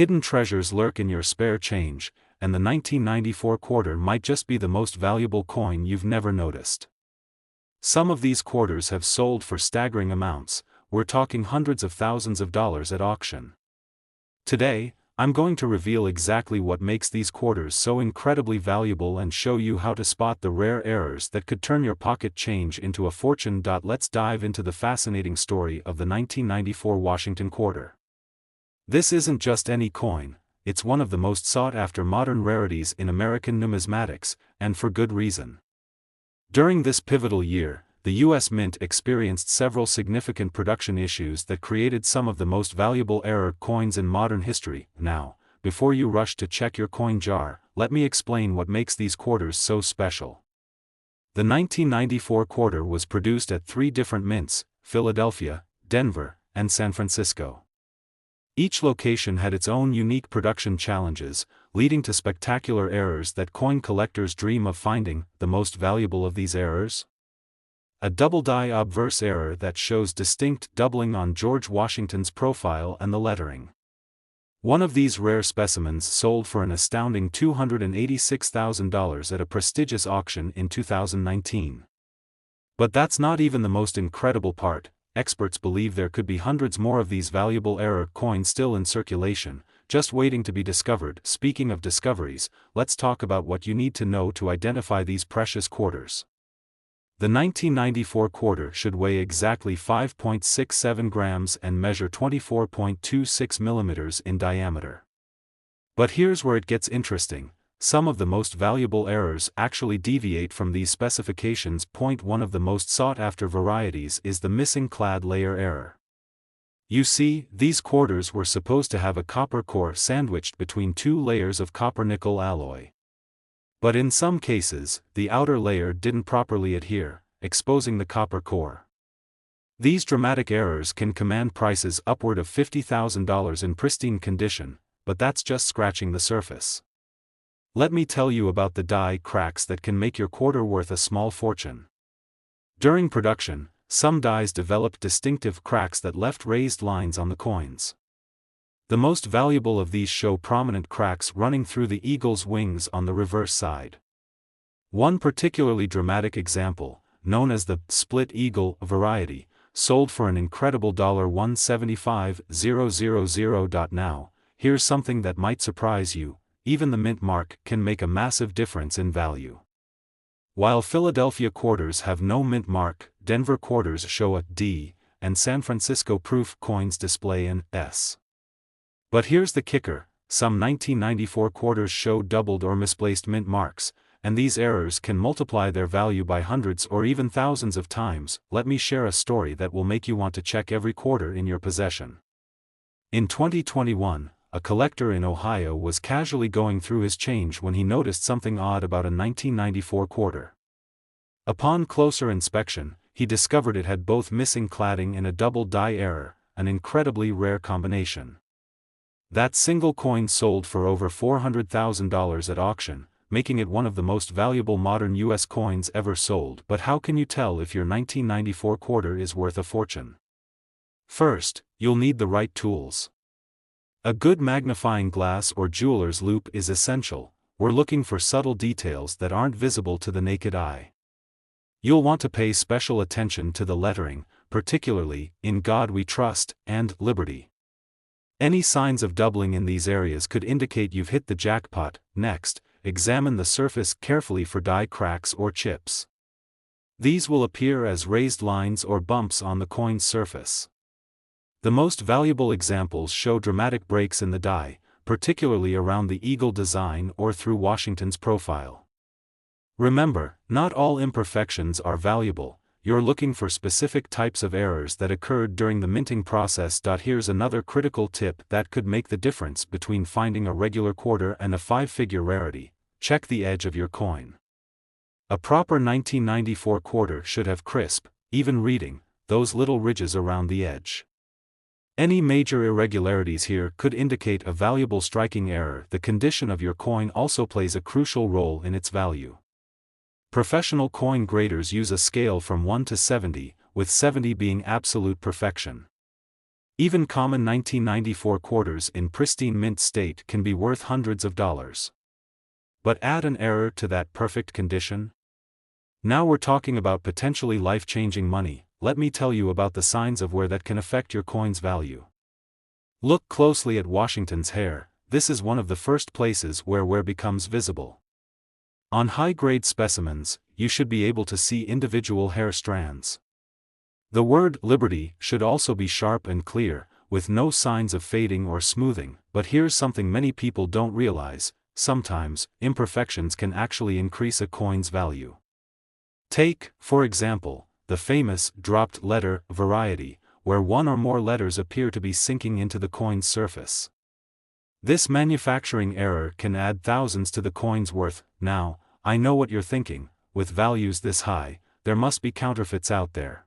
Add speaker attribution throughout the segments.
Speaker 1: Hidden treasures lurk in your spare change, and the 1994 quarter might just be the most valuable coin you've never noticed. Some of these quarters have sold for staggering amounts. We're talking hundreds of thousands of dollars at auction. Today, I'm going to reveal exactly what makes these quarters so incredibly valuable and show you how to spot the rare errors that could turn your pocket change into a fortune. Let's dive into the fascinating story of the 1994 Washington quarter. This isn't just any coin, it's one of the most sought-after modern rarities in American numismatics, and for good reason. During this pivotal year, the U.S. Mint experienced several significant production issues that created some of the most valuable error coins in modern history. Now, before you rush to check your coin jar, let me explain what makes these quarters so special. The 1994 quarter was produced at 3 different mints: Philadelphia, Denver, and San Francisco. Each location had its own unique production challenges, leading to spectacular errors that coin collectors dream of finding. The most valuable of these errors? A double die obverse error that shows distinct doubling on George Washington's profile and the lettering. One of these rare specimens sold for an astounding $286,000 at a prestigious auction in 2019. But that's not even the most incredible part. Experts believe there could be hundreds more of these valuable error coins still in circulation, just waiting to be discovered. Speaking of discoveries, let's talk about what you need to know to identify these precious quarters. The 1994 quarter should weigh exactly 5.67 grams and measure 24.26 millimeters in diameter. But here's where it gets interesting. Some of the most valuable errors actually deviate from these specifications. One of the most sought-after varieties is the missing clad layer error. You see, these quarters were supposed to have a copper core sandwiched between 2 layers of copper-nickel alloy. But in some cases, the outer layer didn't properly adhere, exposing the copper core. These dramatic errors can command prices upward of $50,000 in pristine condition, but that's just scratching the surface. Let me tell you about the die cracks that can make your quarter worth a small fortune. During production, some dies developed distinctive cracks that left raised lines on the coins. The most valuable of these show prominent cracks running through the eagle's wings on the reverse side. One particularly dramatic example, known as the split eagle variety, sold for an incredible $175,000. Now, here's something that might surprise you: even the mint mark can make a massive difference in value. While Philadelphia quarters have no mint mark, Denver quarters show a D, and San Francisco proof coins display an S. But here's the kicker: some 1994 quarters show doubled or misplaced mint marks, and these errors can multiply their value by hundreds or even thousands of times. Let me share a story that will make you want to check every quarter in your possession. In 2021, a collector in Ohio was casually going through his change when he noticed something odd about a 1994 quarter. Upon closer inspection, he discovered it had both missing cladding and a double die error, an incredibly rare combination. That single coin sold for over $400,000 at auction, making it one of the most valuable modern U.S. coins ever sold. But how can you tell if your 1994 quarter is worth a fortune? First, you'll need the right tools. A good magnifying glass or jeweler's loupe is essential. We're looking for subtle details that aren't visible to the naked eye. You'll want to pay special attention to the lettering, particularly "In God We Trust" and "Liberty." Any signs of doubling in these areas could indicate you've hit the jackpot. Next, examine the surface carefully for die cracks or chips. These will appear as raised lines or bumps on the coin's surface. The most valuable examples show dramatic breaks in the die, particularly around the eagle design or through Washington's profile. Remember, not all imperfections are valuable. You're looking for specific types of errors that occurred during the minting process. Here's another critical tip that could make the difference between finding a regular quarter and a 5-figure rarity: check the edge of your coin. A proper 1994 quarter should have crisp, even reading, those little ridges around the edge. Any major irregularities here could indicate a valuable striking error. The condition of your coin also plays a crucial role in its value. Professional coin graders use a scale from 1 to 70, with 70 being absolute perfection. Even common 1994 quarters in pristine mint state can be worth hundreds of dollars. But add an error to that perfect condition? Now we're talking about potentially life-changing money. Let me tell you about the signs of where that can affect your coin's value. Look closely at Washington's hair. This is one of the first places where wear becomes visible. On high-grade specimens, you should be able to see individual hair strands. The word liberty should also be sharp and clear, with no signs of fading or smoothing. But here's something many people don't realize: sometimes, imperfections can actually increase a coin's value. Take, for example, the famous dropped letter variety, where one or more letters appear to be sinking into the coin's surface. This manufacturing error can add thousands to the coin's worth. Now, I know what you're thinking: with values this high, there must be counterfeits out there.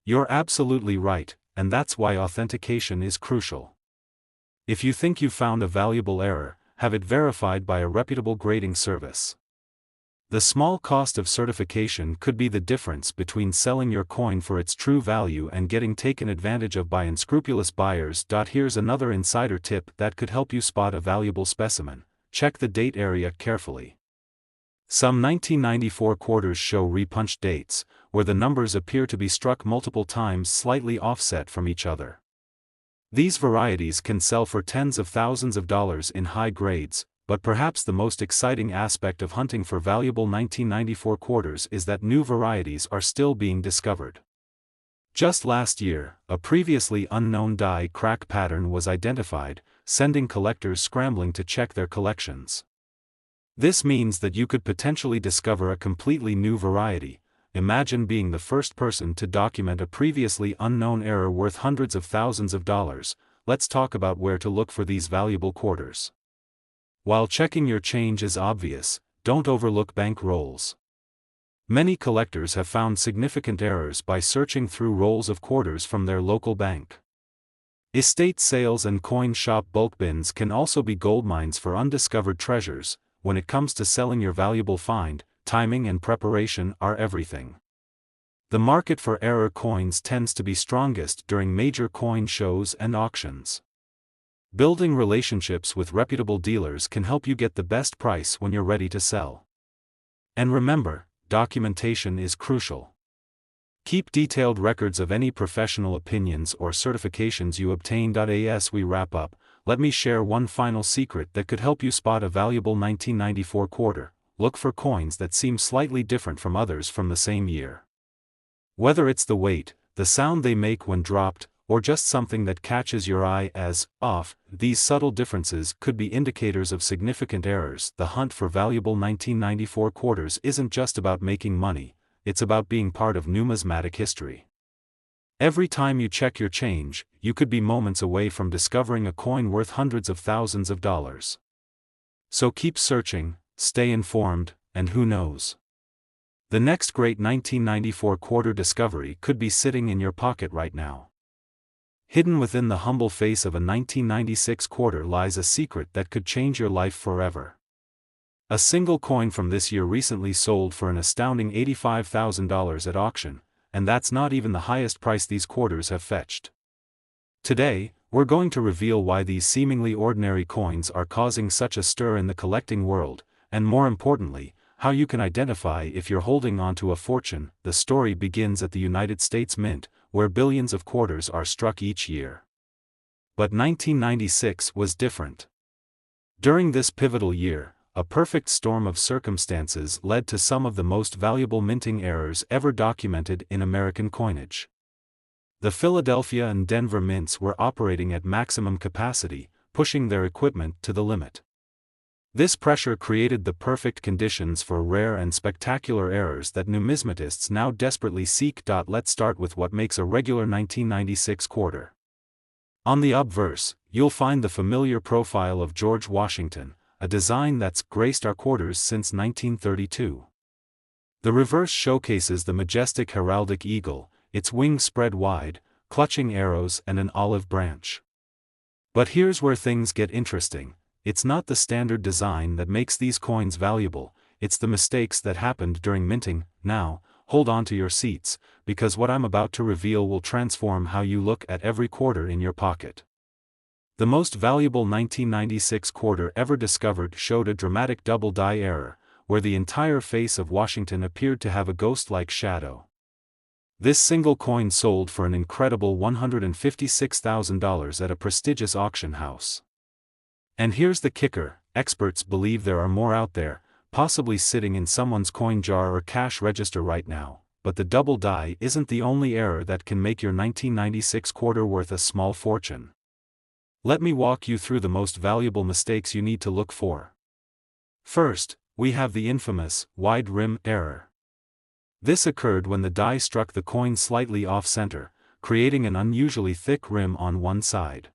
Speaker 1: You're absolutely right, and that's why authentication is crucial. If you think you've found a valuable error, have it verified by a reputable grading service. The small cost of certification could be the difference between selling your coin for its true value and getting taken advantage of by unscrupulous buyers. Here's another insider tip that could help you spot a valuable specimen: check the date area carefully. Some 1994 quarters show repunched dates, where the numbers appear to be struck multiple times slightly offset from each other. These varieties can sell for tens of thousands of dollars in high grades, but perhaps the most exciting aspect of hunting for valuable 1994 quarters is that new varieties are still being discovered. Just last year, a previously unknown die crack pattern was identified, sending collectors scrambling to check their collections. This means that you could potentially discover a completely new variety. Imagine being the first person to document a previously unknown error worth hundreds of thousands of dollars. Let's talk about where to look for these valuable quarters. While checking your change is obvious, don't overlook bank rolls. Many collectors have found significant errors by searching through rolls of quarters from their local bank. Estate sales and coin shop bulk bins can also be goldmines for undiscovered treasures. When it comes to selling your valuable find, timing and preparation are everything. The market for error coins tends to be strongest during major coin shows and auctions. Building relationships with reputable dealers can help you get the best price when you're ready to sell. And remember, documentation is crucial. Keep detailed records of any professional opinions or certifications you obtain. As we wrap up, let me share one final secret that could help you spot a valuable 1994 quarter. Look for coins that seem slightly different from others from the same year. Whether it's the weight, the sound they make when dropped, or just something that catches your eye as off, these subtle differences could be indicators of significant errors. The hunt for valuable 1994 quarters isn't just about making money, it's about being part of numismatic history. Every time you check your change, you could be moments away from discovering a coin worth hundreds of thousands of dollars. So keep searching, stay informed, and who knows? The next great 1994 quarter discovery could be sitting in your pocket right now. Hidden within the humble face of a 1996 quarter lies a secret that could change your life forever. A single coin from this year recently sold for an astounding $85,000 at auction, and that's not even the highest price these quarters have fetched. Today, we're going to reveal why these seemingly ordinary coins are causing such a stir in the collecting world, and more importantly, how you can identify if you're holding onto a fortune. The story begins at the United States Mint, where billions of quarters are struck each year. But 1996 was different. During this pivotal year, a perfect storm of circumstances led to some of the most valuable minting errors ever documented in American coinage. The Philadelphia and Denver mints were operating at maximum capacity, pushing their equipment to the limit. This pressure created the perfect conditions for rare and spectacular errors that numismatists now desperately seek. Let's start with what makes a regular 1996 quarter. On the obverse, you'll find the familiar profile of George Washington, a design that's graced our quarters since 1932. The reverse showcases the majestic heraldic eagle, its wings spread wide, clutching arrows and an olive branch. But here's where things get interesting. It's not the standard design that makes these coins valuable, it's the mistakes that happened during minting. Now, hold on to your seats, because what I'm about to reveal will transform how you look at every quarter in your pocket. The most valuable 1996 quarter ever discovered showed a dramatic double die error, where the entire face of Washington appeared to have a ghost-like shadow. This single coin sold for an incredible $156,000 at a prestigious auction house. And here's the kicker: experts believe there are more out there, possibly sitting in someone's coin jar or cash register right now, but the double die isn't the only error that can make your 1996 quarter worth a small fortune. Let me walk you through the most valuable mistakes you need to look for. First, we have the infamous wide rim error. This occurred when the die struck the coin slightly off-center, creating an unusually thick rim on one side.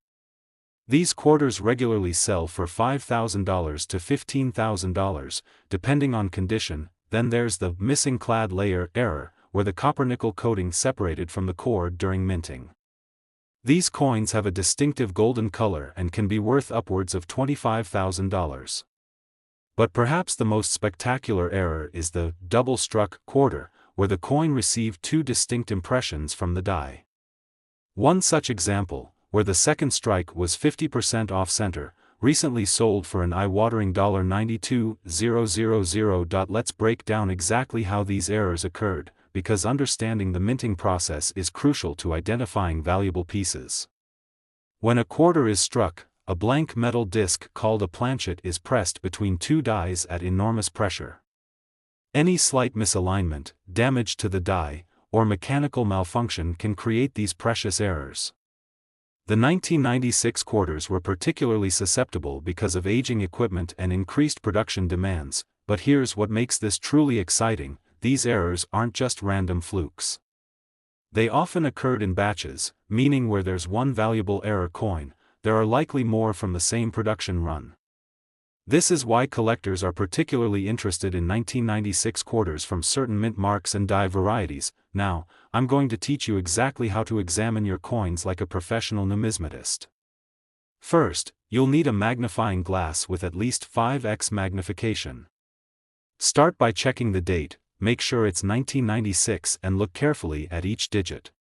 Speaker 1: These quarters regularly sell for $5,000 to $15,000, depending on condition. Then there's the missing clad layer error, where the copper-nickel coating separated from the cord during minting. These coins have a distinctive golden color and can be worth upwards of $25,000. But perhaps the most spectacular error is the double-struck quarter, where the coin received two distinct impressions from the die. One such example, where the second strike was 50% off-center, recently sold for an eye-watering $92,000. Let's break down exactly how these errors occurred, because understanding the minting process is crucial to identifying valuable pieces. When a quarter is struck, a blank metal disc called a planchet is pressed between two dies at enormous pressure. Any slight misalignment, damage to the die, or mechanical malfunction can create these precious errors. The 1996 quarters were particularly susceptible because of aging equipment and increased production demands, but here's what makes this truly exciting: these errors aren't just random flukes. They often occurred in batches, meaning where there's one valuable error coin, there are likely more from the same production run. This is why collectors are particularly interested in 1996 quarters from certain mint marks and die varieties. Now, I'm going to teach you exactly how to examine your coins like a professional numismatist. First, you'll need a magnifying glass with at least 5x magnification. Start by checking the date, make sure it's 1996 and look carefully at each digit.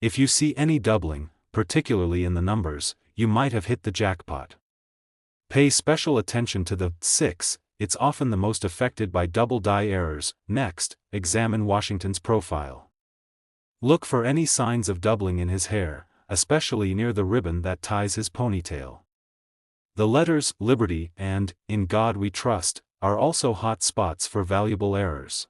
Speaker 1: If you see any doubling, particularly in the numbers, you might have hit the jackpot. Pay special attention to the 6, it's often the most affected by double die errors. Next, examine Washington's profile. Look for any signs of doubling in his hair, especially near the ribbon that ties his ponytail. The letters Liberty and In God We Trust are also hot spots for valuable errors.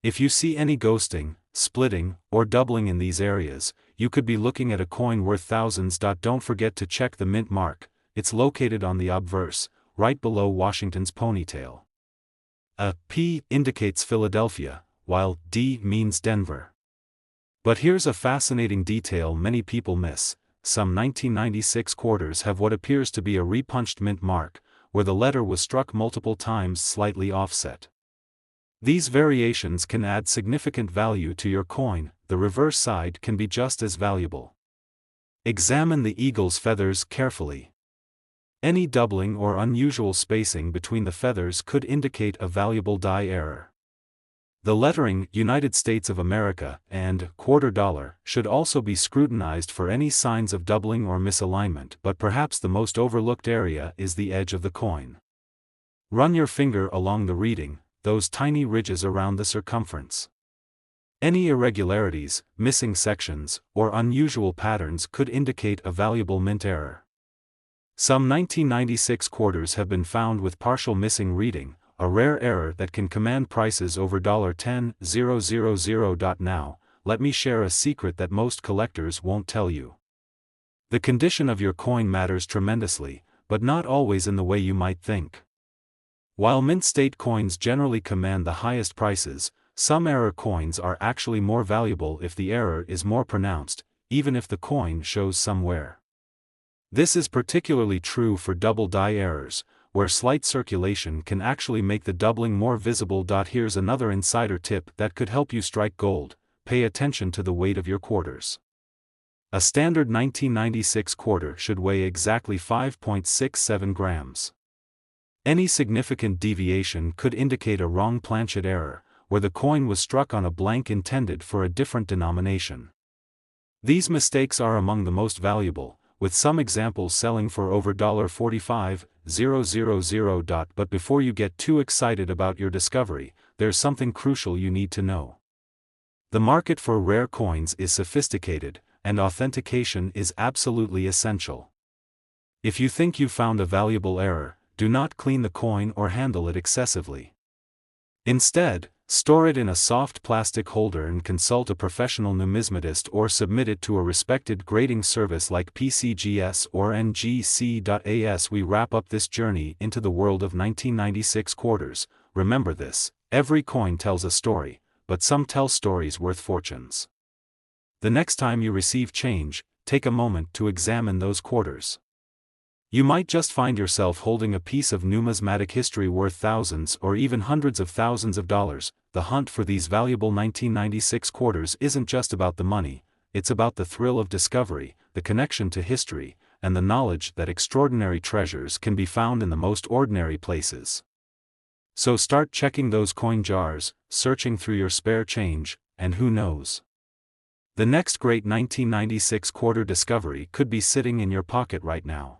Speaker 1: If you see any ghosting, splitting, or doubling in these areas, you could be looking at a coin worth thousands. Don't forget to check the mint mark. It's located on the obverse, right below Washington's ponytail. A P indicates Philadelphia, while D means Denver. But here's a fascinating detail many people miss: some 1996 quarters have what appears to be a repunched mint mark, where the letter was struck multiple times slightly offset. These variations can add significant value to your coin. The reverse side can be just as valuable. Examine the eagle's feathers carefully. Any doubling or unusual spacing between the feathers could indicate a valuable die error. The lettering United States of America and quarter dollar should also be scrutinized for any signs of doubling or misalignment, but perhaps the most overlooked area is the edge of the coin. Run your finger along the reading, those tiny ridges around the circumference. Any irregularities, missing sections, or unusual patterns could indicate a valuable mint error. Some 1996 quarters have been found with partial missing reading, a rare error that can command prices over $10,000. Now, let me share a secret that most collectors won't tell you. The condition of your coin matters tremendously, but not always in the way you might think. While mint state coins generally command the highest prices, some error coins are actually more valuable if the error is more pronounced, even if the coin shows some wear. This is particularly true for double die errors, where slight circulation can actually make the doubling more visible. Here's another insider tip that could help you strike gold: pay attention to the weight of your quarters. A standard 1996 quarter should weigh exactly 5.67 grams. Any significant deviation could indicate a wrong planchet error, where the coin was struck on a blank intended for a different denomination. These mistakes are among the most valuable, with some examples selling for over $45,000. But before you get too excited about your discovery, there's something crucial you need to know. The market for rare coins is sophisticated, and authentication is absolutely essential. If you think you found a valuable error, do not clean the coin or handle it excessively. Instead, store it in a soft plastic holder and consult a professional numismatist or submit it to a respected grading service like PCGS or NGC.as. We wrap up this journey into the world of 1996 quarters. Remember this: every coin tells a story, but some tell stories worth fortunes. The next time you receive change, take a moment to examine those quarters. You might just find yourself holding a piece of numismatic history worth thousands or even hundreds of thousands of dollars. The hunt for these valuable 1996 quarters isn't just about the money, it's about the thrill of discovery, the connection to history, and the knowledge that extraordinary treasures can be found in the most ordinary places. So start checking those coin jars, searching through your spare change, and who knows? The next great 1996 quarter discovery could be sitting in your pocket right now.